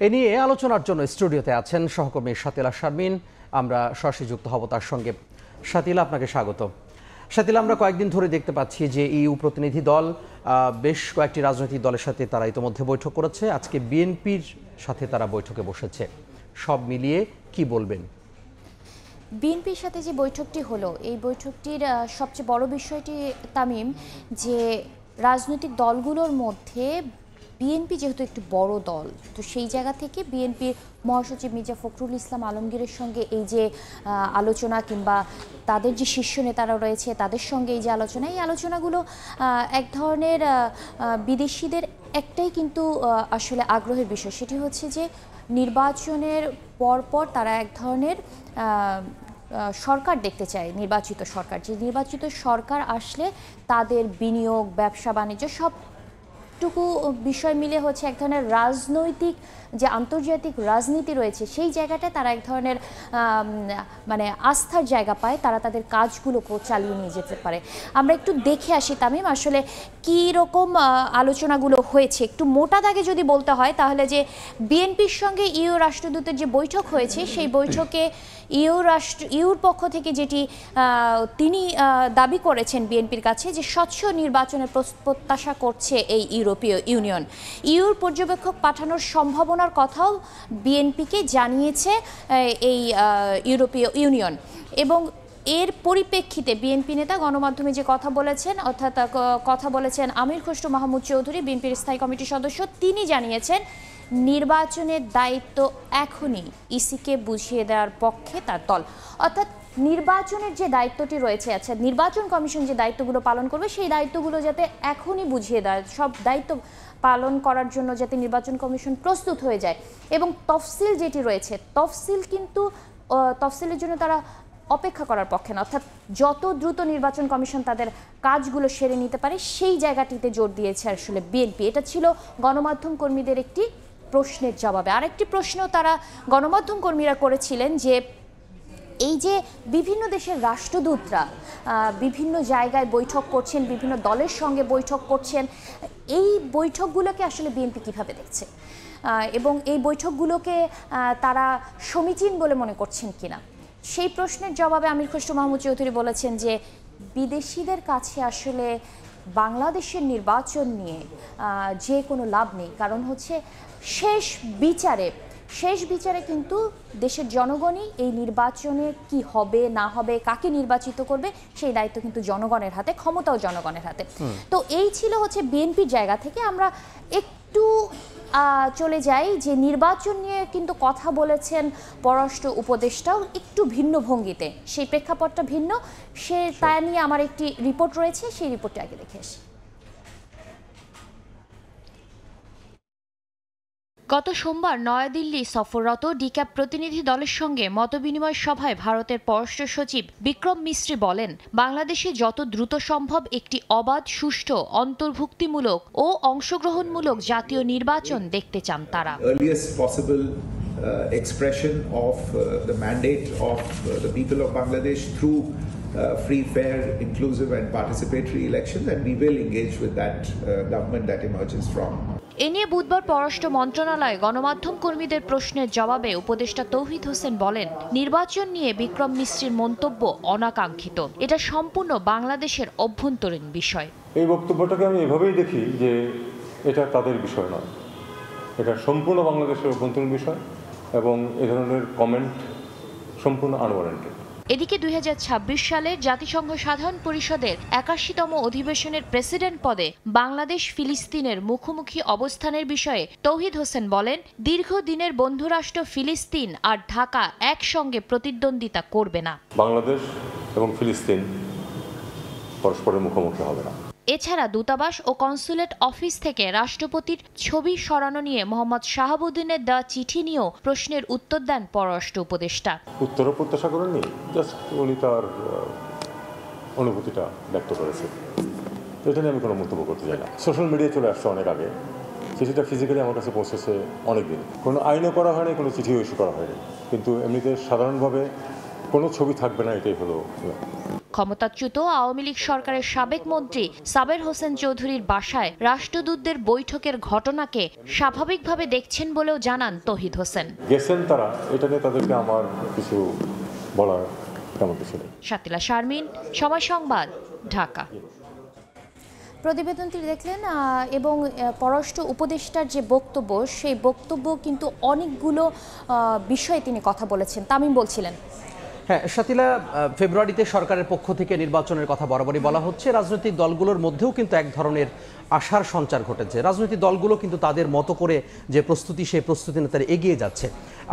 এ নিয়ে আলোচনার জন্য স্টুডিওতে আছেন সহকর্মী শাতিলা শারমিন। আমরা সরাসরি যুক্ত হব তার সঙ্গে। শাতিলা, আপনাকে স্বাগত। শাতিলা, আমরা কয়েকদিন ধরে দেখতে পাচ্ছি যে ইউ প্রতিনিধি দল বেশ কয়েকটি রাজনৈতিক দলের সাথে তারা ইতিমধ্যে বৈঠক করেছে। আজকে বিএনপির সাথে তারা বৈঠকে বসেছে। সব মিলিয়ে কি বলবেন? বিএনপির সাথে যে বৈঠকটি হলো, এই বৈঠকটির সবচেয়ে বড় বিষয়টি তামিম, যে রাজনৈতিক দলগুলোর মধ্যে বিএনপি যেহেতু একটি বড় দল, তো সেই জায়গা থেকে বিএনপির মহাসচিব মির্জা ফখরুল ইসলাম আলমগীরের সঙ্গে এই যে আলোচনা, কিংবা তাদের যে শীর্ষ নেতারা রয়েছে তাদের সঙ্গে এই যে আলোচনা, এই আলোচনাগুলো এক ধরনের বিদেশিদের একটাই কিন্তু আসলে আগ্রহের বিষয়, সেটি হচ্ছে যে নির্বাচনের পরপর তারা এক ধরনের সরকার দেখতে চায়, নির্বাচিত সরকার। যে নির্বাচিত সরকার আসলে তাদের বিনিয়োগ, ব্যবসা বাণিজ্য সবটুকু বিষয় মিলে হচ্ছে এক ধরনের রাজনৈতিক যে আন্তর্জাতিক রাজনীতি রয়েছে, সেই জায়গাটায় তারা এক ধরনের মানে আস্থার জায়গা পায়, তারা তাদের কাজগুলো চালিয়ে নিয়ে যেতে পারে। আমরা একটু দেখে আসি তামিম, আসলে কী রকম আলোচনাগুলো হয়েছে। একটু মোটা দাগে যদি বলতে হয় তাহলে যে বিএনপির সঙ্গে ইউ রাষ্ট্রদূতের যে বৈঠক হয়েছে, সেই বৈঠকে ইউর পক্ষ থেকে যেটি তিনি দাবি করেছেন বিএনপির কাছে, যে স্বচ্ছ নির্বাচনের প্রত্যাশা করছে এই ইউরোপীয় ইউনিয়ন। ইউর পর্যবেক্ষক পাঠানোর সম্ভাবনার কথাও বিএনপিকে জানিয়েছে এই ইউরোপীয় ইউনিয়ন। এবং এর পরিপ্রেক্ষিতে বিএনপি নেতা গণমাধ্যমে যে কথা বলেছেন, অর্থাৎ কথা বলেছেন আমির খসরু মাহমুদ চৌধুরী, বিএনপির স্থায়ী কমিটির সদস্য। তিনি জানিয়েছেন নির্বাচনের দায়িত্ব এখনই ইসিকে বুঝিয়ে দেওয়ার পক্ষে তার দল। অর্থাৎ নির্বাচনের যে দায়িত্বটি রয়েছে, আচ্ছা নির্বাচন কমিশন যে দায়িত্বগুলো পালন করবে, সেই দায়িত্বগুলো যাতে এখনই বুঝিয়ে দেয়, সব দায়িত্ব পালন করার জন্য যাতে নির্বাচন কমিশন প্রস্তুত হয়ে যায়। এবং তফসিল যেটি রয়েছে, তফসিলের জন্য তারা অপেক্ষা করার পক্ষে না, অর্থাৎ যত দ্রুত নির্বাচন কমিশন তাদের কাজগুলো সেরে নিতে পারে সেই জায়গাটিতে জোর দিয়েছে আসলে বিএনপি। এটা ছিল গণমাধ্যম কর্মীদের একটি প্রশ্নের জবাবে। আরেকটি প্রশ্ন তারা গণমাধ্যম কর্মীরা করেছিলেন যে এই যে বিভিন্ন দেশের রাষ্ট্রদূতরা বিভিন্ন জায়গায় বৈঠক করছেন, বিভিন্ন দলের সঙ্গে বৈঠক করছেন, এই বৈঠকগুলোকে আসলে বিএনপি কীভাবে দেখছে এবং এই বৈঠকগুলোকে তারা সমীচীন বলে মনে করছেন কিনা, সেই প্রশ্নের জবাবে আমির খসরু মাহমুদ চৌধুরী বলেছেন যে বিদেশিদের কাছে আসলে বাংলাদেশের নির্বাচন নিয়ে যে কোনো লাভ নেই, কারণ হচ্ছে শেষ বিচারে কিন্তু দেশের জনগণই এই নির্বাচনে কি হবে না হবে, কাকে নির্বাচিত করবে, সেই দায়িত্ব কিন্তু জনগণের হাতে, ক্ষমতাও জনগণের হাতে। তো এই ছিল হচ্ছে বিএনপির জায়গা থেকে। আমরা একটু চলে যাই যে নির্বাচন নিয়ে কিন্তু কথা বলেছেন পররাষ্ট্র উপদেষ্টাও একটু ভিন্ন ভঙ্গিতে, সেই প্রেক্ষাপটটা ভিন্ন, তা নিয়ে আমার একটি রিপোর্ট রয়েছে, সেই রিপোর্টটা আগে দেখে আসি। গত সোমবার নয়াদিল্লি সফররত ডিক্যাব প্রতিনিধি দলের সঙ্গে মতবিনিময় সভায় ভারতের পররাষ্ট্র সচিব বিক্রম মিস্ত্রি বলেন, বাংলাদেশে যত দ্রুত সম্ভব একটি অবাধ, সুষ্ঠু, অন্তর্ভুক্তিমূলক ও অংশগ্রহণমূলক জাতীয় নির্বাচন দেখতে চান তারা। Expression of the mandate of the people of Bangladesh through free, fair, inclusive and participatory elections, and we will engage with that government that emerges from. এ নিয়ে বুধবার পররাষ্ট্র মন্ত্রণালয়ে গণমাধ্যম কর্মীদের প্রশ্নের জবাবে উপদেষ্টা তৌহিদ হোসেন বলেন, নির্বাচন নিয়ে বিক্রম মিস্ত্রির মন্তব্য অনাকাঙ্ক্ষিত, এটা সম্পূর্ণ বাংলাদেশের অভ্যন্তরীণ বিষয়। এই বক্তব্যটাকে আমি এভাবেই দেখি যে এটা তাদের বিষয় নয়, এটা সম্পূর্ণ বাংলাদেশের অভ্যন্তরীণ বিষয় এবং এ ধরনের কমেন্ট সম্পূর্ণ আনওয়ারেন্টেড। এদিকে 2026 সালের জাতিসংঘ সাধারণ পরিষদের 81তম অধিবেশনের প্রেসিডেন্ট পদে বাংলাদেশ ফিলিস্তিনের মুখোমুখি অবস্থানের বিষয়ে তৌহিদ হোসেন বলেন, দীর্ঘদিনের বন্ধুরাষ্ট্র ফিলিস্তিন আর ঢাকা একসঙ্গে প্রতিদ্বন্দ্বিতা করবে না। বাংলাদেশ এবং ফিলিস্তিন পরস্পরের মুখোমুখি হবে না। এছাড়া দূতাবাস ও কনসুলেট অফিস থেকে রাষ্ট্রপতির ছবি সরানো নিয়ে মোহাম্মদ শাহাবুদ্দিনের দেওয়া চিঠি নিয়েও প্রশ্নের উত্তর দেন পররাষ্ট্র উপদেষ্টা। উত্তরও প্রত্যাশা করেননি, জাস্ট উনি তার অনুভূতিটা ব্যক্ত করেছে, এটা নিয়ে আমি কোনো মন্তব্য করতে চাই না। সোশ্যাল মিডিয়ায় চলে আসছে অনেক আগে, চিঠিটা ফিজিক্যালি আমার কাছে পৌঁছেছে অনেকদিন। কোনো আইনও করা হয়নি, কোনো চিঠিও ইস্যু করা হয়নি, কিন্তু এমনিতে সাধারণভাবে কোনো ছবি থাকবে না, এটাই হলো। ক্ষমতাচ্যুত আওয়ামী লীগ সরকারের সাবেক মন্ত্রী সাবের হোসেন চৌধুরীর বাসায় রাষ্ট্রদূতদের বৈঠকের ঘটনাকে স্বাভাবিকভাবে দেখছেন বলেও জানান তৌহিদ হোসেন। গেছেন তারা, এটা নিয়ে তাদেরকে আমার কিছু বলার তেমন কিছু নেই। শাতিলা শারমিন, সময় সংবাদ, ঢাকা। প্রতিবেদনটি দেখলেন এবং পররাষ্ট্র উপদেষ্টার যে বক্তব্য, সেই বক্তব্য কিন্তু অনেকগুলো বিষয়ে তিনি কথা বলেছেন। তামিম বলছিলেন। হ্যাঁ শাতিলা, ফেব্রুয়ারিতে সরকারের পক্ষ থেকে নির্বাচনের কথা বরাবরই বলা হচ্ছে। রাজনৈতিক দলগুলোর মধ্যেও কিন্তু এক ধরনের আশার সঞ্চার ঘটেছে। রাজনৈতিক দলগুলো কিন্তু তাদের মতো করে যে প্রস্তুতি, সেই প্রস্তুতি নিয়ে তারা এগিয়ে যাচ্ছে।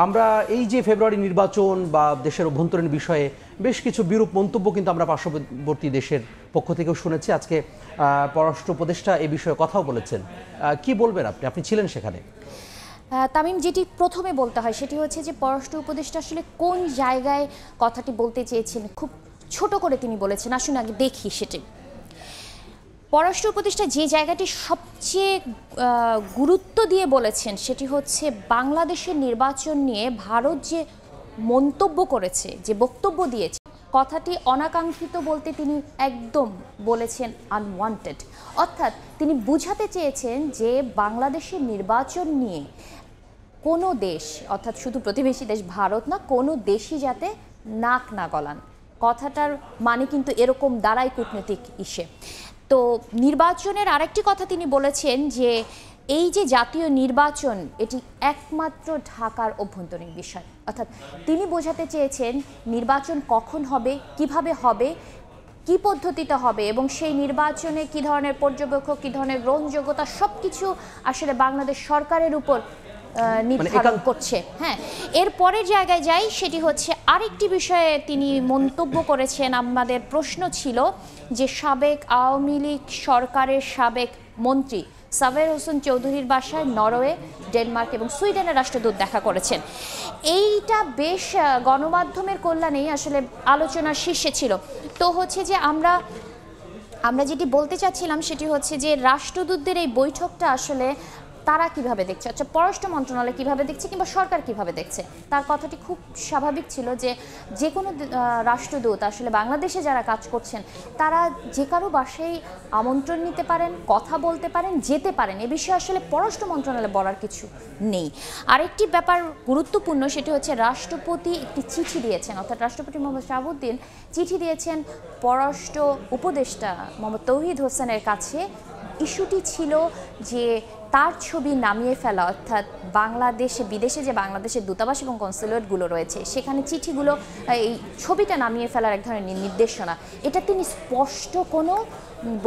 আমরা এই যে ফেব্রুয়ারি নির্বাচন বা দেশের অভ্যন্তরীণ বিষয়ে বেশ কিছু বিরূপ মন্তব্য কিন্তু আমরা পার্শ্ববর্তী দেশের পক্ষ থেকেও শুনেছি। আজকে পররাষ্ট্র উপদেষ্টা এই বিষয়ে কথাও বলেছেন। কি বলবেন আপনি ছিলেন সেখানে? তামিম, যেটি প্রথমে বলতে হয় সেটি হচ্ছে যে পররাষ্ট্র উপদেষ্টা আসলে কোন জায়গায় কথাটি বলতে চেয়েছেন, খুব ছোট করে তিনি বলেছেন। আসুন আগে দেখি সেটি। পররাষ্ট্র উপদেষ্টা যে জায়গাটি সবচেয়ে গুরুত্ব দিয়ে বলেছেন সেটি হচ্ছে বাংলাদেশের নির্বাচন নিয়ে ভারত যে মন্তব্য করেছে, যে বক্তব্য দিয়েছে, কথাটি অনাকাঙ্ক্ষিত বলতে তিনি একদম বলেছেন আনওয়ান্টেড। অর্থাৎ তিনি বুঝাতে চেয়েছেন যে বাংলাদেশের নির্বাচন নিয়ে কোনো দেশ, অর্থাৎ শুধু প্রতিবেশী দেশ ভারত না, কোনো দেশই যাতে নাক না গলান। কথাটার মানে কিন্তু এরকম দাঁড়ায় কূটনৈতিক ইস্যে। তো নির্বাচনের আরেকটি কথা তিনি বলেছেন যে এই যে জাতীয় নির্বাচন, এটি একমাত্র ঢাকার অভ্যন্তরীণ বিষয়। অর্থাৎ তিনি বোঝাতে চেয়েছেন নির্বাচন কখন হবে, কিভাবে হবে, কি পদ্ধতিতে হবে এবং সেই নির্বাচনে কি ধরনের পর্যবেক্ষক, কি ধরনের গ্রহণযোগ্যতা, সব কিছু আসলে বাংলাদেশ সরকারের উপর নির্ধারণ করছে। হ্যাঁ, এর পরের জায়গায় যাই, সেটি হচ্ছে আরেকটি বিষয়ে তিনি মন্তব্য করেছেন। আমাদের প্রশ্ন ছিল যে সাবেক আওয়ামী লীগ সরকারের সাবেক মন্ত্রী সাবের হোসেন চৌধুরীর বাসায় নরওয়ে, ডেনমার্ক এবং সুইডেনের রাষ্ট্রদূত দেখা করেছেন। এইটা বেশ গণমাধ্যমের কল্যাণেই আসলে আলোচনার শীর্ষে ছিল। তো হচ্ছে যে আমরা যেটি বলতে চাচ্ছিলাম সেটি হচ্ছে যে রাষ্ট্রদূতদের এই বৈঠকটা আসলে তারা কিভাবে দেখছে, আচ্ছা পররাষ্ট্র মন্ত্রণালয় কিভাবে দেখছে কিংবা সরকার কিভাবে দেখছে, তার কথাটি খুব স্বাভাবিক ছিল যে কোনো রাষ্ট্রদূত আসলে বাংলাদেশে যারা কাজ করছেন তারা যে কারো বাসায় আমন্ত্রণ নিতে পারেন, কথা বলতে পারেন, যেতে পারেন। এ বিষয়ে আসলে পররাষ্ট্র মন্ত্রণালয়ে বলার কিছু নেই। আরেকটি ব্যাপার গুরুত্বপূর্ণ, সেটি হচ্ছে রাষ্ট্রপতি একটি চিঠি দিয়েছেন, অর্থাৎ রাষ্ট্রপতি মোহাম্মদ শাহাবুদ্দিন চিঠি দিয়েছেন পররাষ্ট্র উপদেষ্টা মোহাম্মদ তৌহিদ হোসেনের কাছে। ইস্যুটি ছিল যে তার ছবি নামিয়ে ফেলা, অর্থাৎ বাংলাদেশে, বিদেশে যে বাংলাদেশের দূতাবাস এবং কনসুলেটগুলো রয়েছে সেখানে চিঠিগুলো, এই ছবিটা নামিয়ে ফেলার এক ধরনের নির্দেশনা। এটা তিনি স্পষ্ট কোনো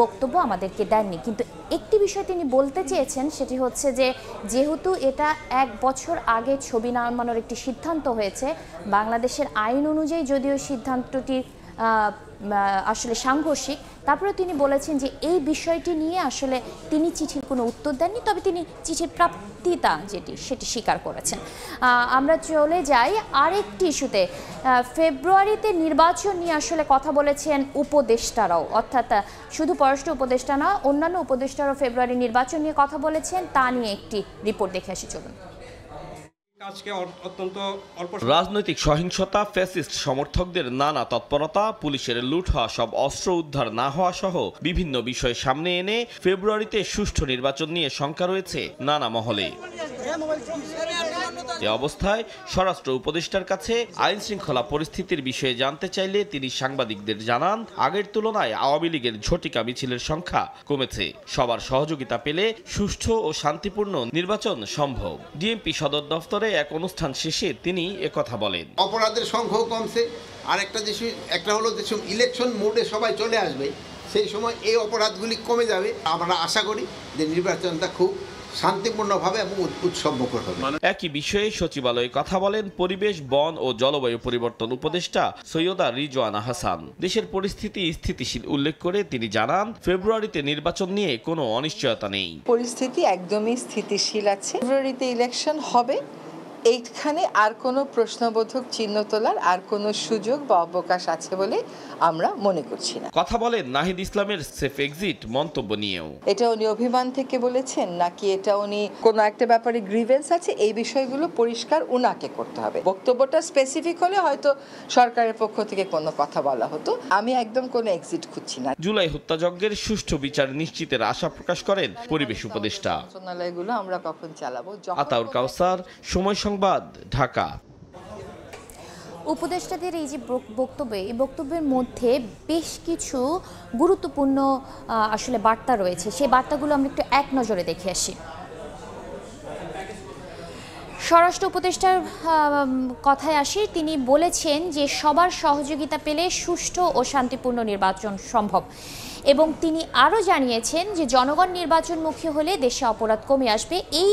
বক্তব্য আমাদেরকে দেননি, কিন্তু একটি বিষয় তিনি বলতে চেয়েছেন, সেটি হচ্ছে যে যেহেতু এটা 1 বছর আগে ছবি নামানোর একটি সিদ্ধান্ত হয়েছে, বাংলাদেশের আইন অনুযায়ী যদিও সিদ্ধান্তটি আসলে সাংঘর্ষিক, তারপরে তিনি বলেছেন যে এই বিষয়টি নিয়ে আসলে তিনি চিঠির কোনো উত্তর দেননি, তবে তিনি চিঠির প্রাপ্তিতা সেটি স্বীকার করেছেন। আমরা চলে যাই আরেকটি ইস্যুতে। ফেব্রুয়ারিতে নির্বাচন নিয়ে আসলে কথা বলেছেন উপদেষ্টারাও, অর্থাৎ শুধু পররাষ্ট্র উপদেষ্টা না, অন্যান্য উপদেষ্টারাও ফেব্রুয়ারি নির্বাচন নিয়ে কথা বলেছেন। তা নিয়ে একটি রিপোর্ট দেখে আসি, চলুন। রাজনৈতিক সহিংসতা, ফ্যাসিস্ট সমর্থকদের নানা তৎপরতা, পুলিশের লুট হওয়া সব অস্ত্র উদ্ধার না হওয়া সহ বিভিন্ন বিষয় সামনে এনে ফেব্রুয়ারিতে সুষ্ঠু নির্বাচন নিয়ে শঙ্কা রয়েছে নানা মহলে। এ অবস্থায় স্বরাষ্ট্র উপদেষ্টার কাছে আইন শৃঙ্খলা পরিস্থিতির বিষয়ে জানতে চাইলে তিনি সাংবাদিকদের জানান, আগের তুলনায় আওয়ামী লীগের ঝটিকা মিছিলের সংখ্যা কমেছে। সবার সহযোগিতা পেলে সুষ্ঠু ও শান্তিপূর্ণ নির্বাচন সম্ভব। ডিএমপি সদর দফতরে এক অনুষ্ঠান শেষে তিনি একথা বলেন। অপরাধের সংখ্যাও কমছে। আর একটা হলো যে ইলেকশন মোডে সবাই চলে আসবে, সেই সময় এই অপরাধগুলি কমে যাবে। আমরা আশা করি যে নির্বাচনটা খুব শান্তিপূর্ণভাবে এবং উৎসবমুখর হবে। একই বিষয়ে সচিবালয়ে কথা বলেন পরিবেশ, বন ও জলবায়ু পরিবর্তন উপদেষ্টা সৈয়দা রিজওয়ানা হাসান। দেশের পরিস্থিতি স্থিতিশীল উল্লেখ করে তিনি জানান, ফেব্রুয়ারিতে নির্বাচন নিয়ে কোনো অনিশ্চয়তা নেই। পরিস্থিতি একদমই স্থিতিশীল আছে। ফেব্রুয়ারিতে ইলেকশন হবে এইখানে আর কোনো প্রশ্নবোধক চিহ্ন তোলার আর কোনো সুযোগ বা অবকাশ আছে বলে আমরা মনে করছি না। কথা বলেন নাহিদ ইসলামের সেফ এক্সিট মন্তব্য নিয়েও। এটা উনি অভিমান থেকে বলেছেন নাকি এটা উনি কোনো একটা ব্যাপারে গ্রিভেন্স আছে, এই বিষয়গুলো পরিষ্কার উনাকে করতে হবে। বক্তব্যটা স্পেসিফিক হলে হয়তো সরকারের পক্ষ থেকে কোনো কথা বলা হতো। আমি একদম কোনো এক্সিট খুঁজছি না। জুলাই হত্যাযজ্ঞের সুষ্ঠু বিচার নিশ্চিতের আশা প্রকাশ করেন পরিবেশ উপদেষ্টা। মন্ত্রণালয়গুলো আমরা কখন চালাবো। আতাউর কাউসার, সময় সংবাদ, ঢাকা। উপদেষ্টাদের এই যে বক্তব্য, এই বক্তব্যের মধ্যে বেশ কিছু গুরুত্বপূর্ণ আসলে বার্তা রয়েছে। সেই বার্তাগুলো আমরা একটু এক নজরে দেখে আসি। স্বরাষ্ট্র উপদেষ্টার কথায় আসি, তিনি বলেছেন যে সবার সহযোগিতা পেলে সুষ্ঠু ও শান্তিপূর্ণ নির্বাচন সম্ভব, এবং তিনি আরও জানিয়েছেন যে জনগণ নির্বাচনমুখী হলে দেশে অপরাধ কমে আসবে। এই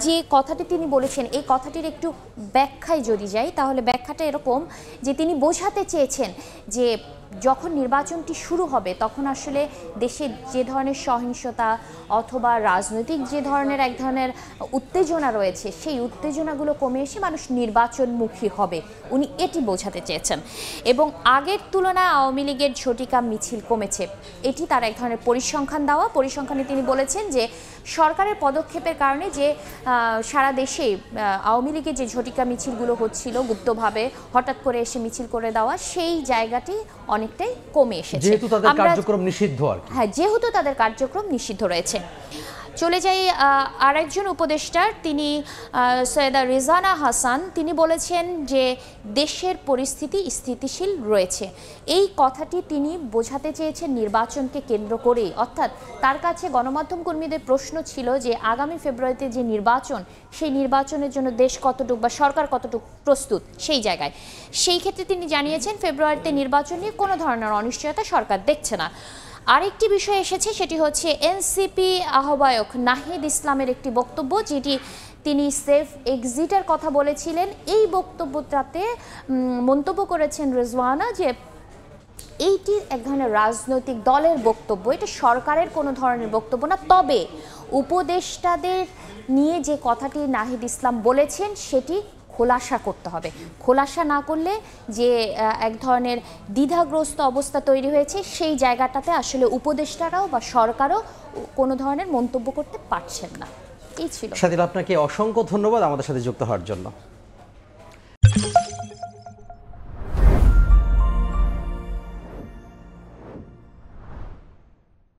যে কথাটি তিনি বলেছেন, এই কথাটির একটু ব্যাখ্যায় যদি যাই, তাহলে ব্যাখ্যাটা এরকম যে তিনি বোঝাতে চেয়েছেন যে যখন নির্বাচনটি শুরু হবে তখন আসলে দেশে যে ধরনের সহিংসতা অথবা রাজনৈতিক যে ধরনের এক ধরনের উত্তেজনা রয়েছে, সেই উত্তেজনাগুলো কমে এসে মানুষ নির্বাচনমুখী হবে, উনি এটি বোঝাতে চেয়েছেন। এবং আগের তুলনায় আওয়ামী লীগের ঝটিকা মিছিল কমেছে, এটি তার এক ধরনের পরিসংখ্যান দেওয়া। পরিসংখ্যানে তিনি বলেছেন যে সরকারের পদক্ষেপের কারণে যে সারা দেশে আওয়ামী লীগের যে ঝটিকা মিছিলগুলো হচ্ছিল গুপ্তভাবে হঠাৎ করে এসে মিছিল করে দেওয়া, সেই জায়গাটি অনেকটাই কমে এসেছে, যেহেতু তাদের কার্যক্রম নিষিদ্ধ আর কি। হ্যাঁ, যেহেতু তাদের কার্যক্রম নিষিদ্ধ রয়েছে। চলে যাই আরেকজন উপদেষ্টার, তিনি সৈয়দা রিজানা হাসান, তিনি বলেছেন যে দেশের পরিস্থিতি স্থিতিশীল রয়েছে। এই কথাটি তিনি বোঝাতে চেয়েছেন নির্বাচনকে কেন্দ্র করেই, অর্থাৎ তার কাছে গণমাধ্যম কর্মীদের প্রশ্ন ছিল যে আগামী ফেব্রুয়ারিতে যে নির্বাচন, সেই নির্বাচনের জন্য দেশ কতটুকু বা সরকার কতটুকু প্রস্তুত, সেই জায়গায় সেই ক্ষেত্রে তিনি জানিয়েছেন ফেব্রুয়ারিতে নির্বাচন নিয়ে কোনো ধরনের অনিশ্চয়তা সরকার দেখছে না। আরেকটি বিষয় এসেছে, সেটি হচ্ছে এনসিপি আহ্বায়ক নাহিদ ইসলামের একটি বক্তব্য, যেটি তিনি সেফ এক্সিটের কথা বলেছিলেন। এই বক্তব্যটাতে মন্তব্য করেছেন রিজওয়ানা যে এইটি এক ধরনের রাজনৈতিক দলের বক্তব্য, এটা সরকারের কোনো ধরনের বক্তব্য না। তবে উপদেষ্টাদের নিয়ে যে কথাটি নাহিদ ইসলাম বলেছেন সেটি খোলাসা করতে হবে। খোলাসা না করলে যে এক ধরনের দ্বিধাগ্রস্ত অবস্থা তৈরি হয়েছে, সেই জায়গাটাতে আসলে উপদেষ্টারাও বা সরকারও কোনো ধরনের মন্তব্য করতে পারছেন না। এই ছিল। সাথীরা, আপনাকে অসংখ্য ধন্যবাদ আমাদের সাথে যুক্ত হওয়ার জন্য।